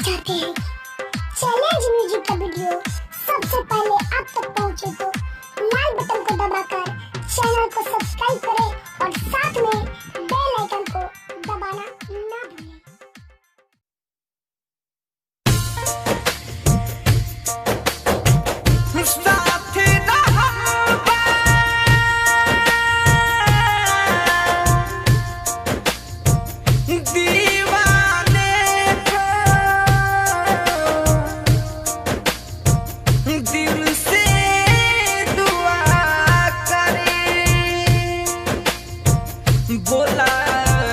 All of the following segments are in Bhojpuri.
चाहते हैं कि चैलेंज म्यूजिक का वीडियो सबसे पहले आप तक पहुंचे तो लाल बटन को दबाकर चैनल को सब्सक्राइब करें और साथ में बेल आइकन को दबाना ना भूलें। बोला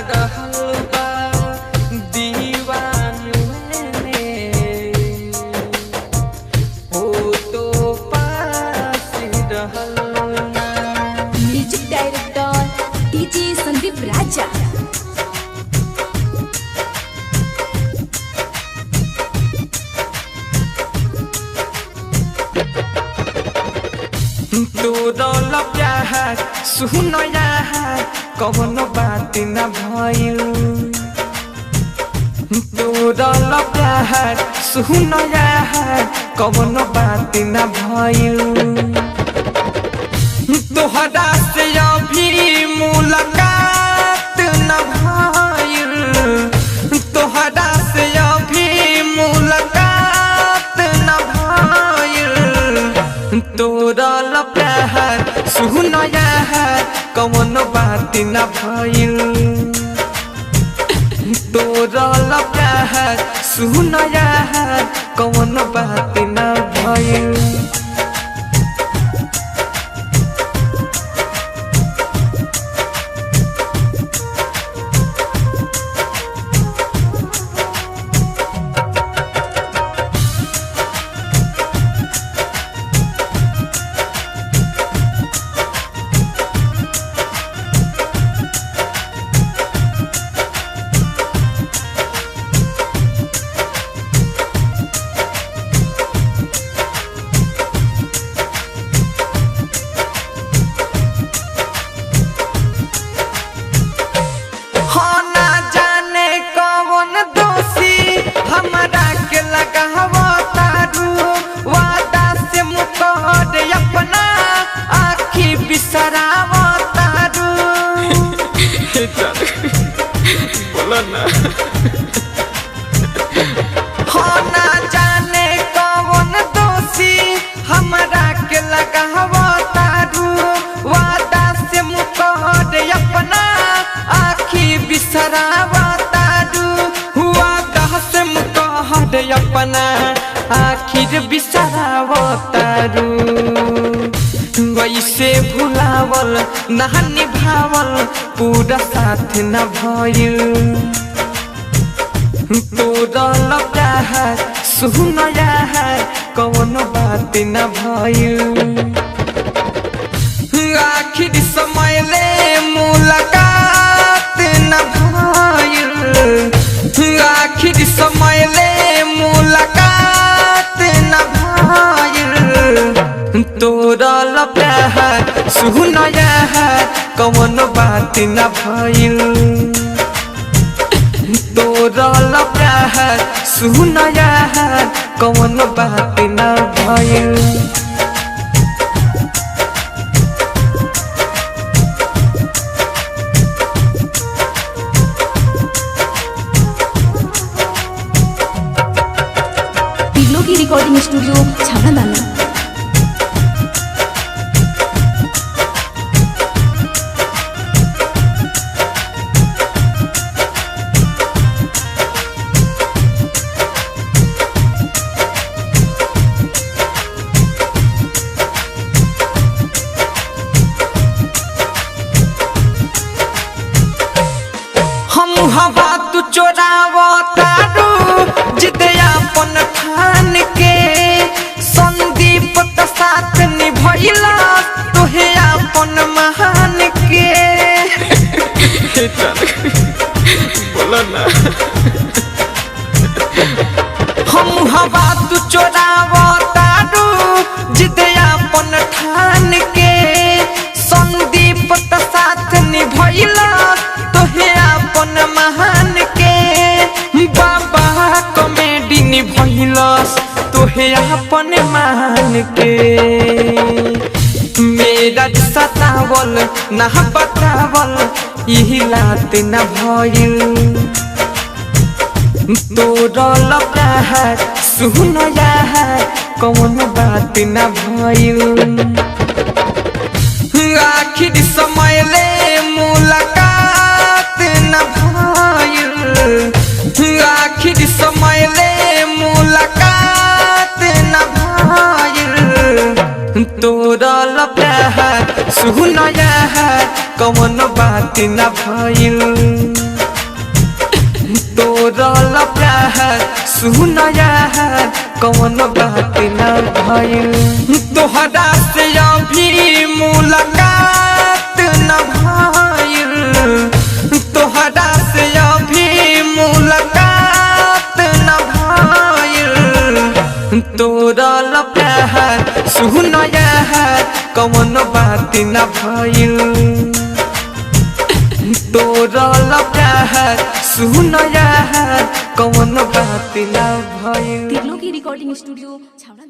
रहल बा दीवाने हो तो पास रहल। म्यूजिक डायरेक्टर डीजे संदीप राजा। तोरा प्यार सुन यार कवनो बात न भइल। तोरा प्यार सुन यार कवनो बात न भइल। तोहरा से अभी मुलाकात न भइल। तोहरा से अभी मुलाकात न भइल। तोरा प्यार सुन यार कवनो बात न भइल। तोरा प्यार सुन यार कवनो बात न भइल। ना जाने कौन दोषी हमरा के लगावो तारू। वादा से मुकर अपना आखी बिसरावो तारू। वादा से मुकर अपना आखिर बिसरावो तारू। वैसे भुलावल ना निभावल पूरा साथ न भइल। तोरा प्यार सुन यार कवनो बात न भइल। आखिर समय ले मुलाकात न भइल। आखिर समय ले मुलाकात न भइल। तोरा प्यार सुन यार कवनो बात न भइल। तोरा प्यार सुन यार कवनो बात न भइल। पिल्लो की रिकॉर्डिंग स्टूडियो छानादाना। हवा तू चोरावो तारू जिद अपन ठान के। संदीप त साथ निभइला तोहे अपन महान के। बोला ना हम हवा तू चोरावो तारू जिद अपन ठान के। संदीप त साथ निभइला तोहे अपन महान के। बाबा कॉमेडी निभैलस तोहे अपन मान के मेरा सतावल ना बतावल यही लात न भइल तोरल प्यार सुन यार कौन बात न भइल आखिर समय ले मुलाकात न भइल आखिर समय ले मुलाकात न भइल तोरल प्यार सुन यार कौन बात न भइल तोरल प्यार सुन यार कौन बात न भइल तोहरा से अभी मुलाकात न भइल तोहरा से अभी मुलाकात न भइल तोरल प्यार सुन यार कौन बात न भइल तोरल प्यार सुन यार कौन बात न भइल। तिरलो की रिकॉर्डिंग स्टूडियो छावड़ा।